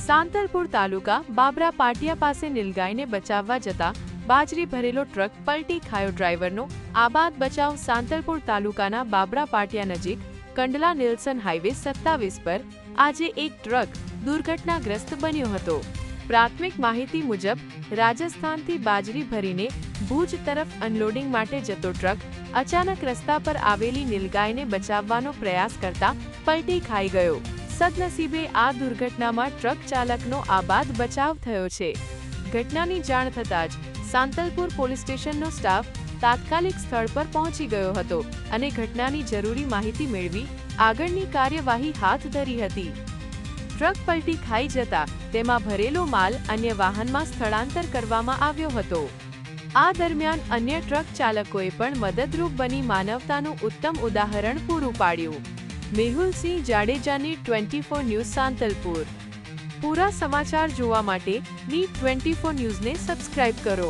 સાંતલપુર તાલુકા બાબરા પાટિયા પાસે નીલગાયને બચાવવા જતા બાજરી ભરેલો ટ્રક પલટી ખાયો. ડ્રાઈવરનો આબાદ બચાવ. સાંતલપુર તાલુકાના બાબરા પાટિયા નજીક કંડલા નિલ્સન હાઈવે 27 પર આજે એક ટ્રક દુર્ઘટનાગ્રસ્ત બન્યો હતો. પ્રાથમિક માહિતી મુજબ રાજસ્થાનથી બાજરી ભરીને ભુજ તરફ અનલોડિંગ માટે જતો ટ્રક અચાનક રસ્તા પર આવેલી નીલગાયને બચાવવાનો પ્રયાસ કરતા પલટી ખાઈ ગયો. સદનસીબે આ દુર્ઘટનામાં ટ્રક ચાલકનો આબાદ બચાવ થયો છે. ઘટનાની જાણ થતાં જ સાંતલપુર પોલીસ સ્ટેશનનો સ્ટાફ તાત્કાલિક સ્થળ પર પહોંચી ગયો હતો અને ઘટનાની જરૂરી માહિતી મેળવી આગળની કાર્યવાહી હાથ ધરી હતી. ટ્રક પલટી ખાઈ જતા તેમાં ભરેલો માલ અન્ય વાહનમાં સ્થળાંતર કરવામાં આવ્યો હતો. આ દરમિયાન અન્ય ટ્રક ચાલકોએ પણ મદદરૂપ બની માનવતાનું ઉત્તમ ઉદાહરણ પૂરું પાડ્યું. મેહુલસિંહ જાડેજાની 24 ન્યૂઝ સાંતલપુર. પૂરા સમાચાર જોવા માટે ની 24 ન્યૂઝને સબસ્ક્રાઇબ કરો.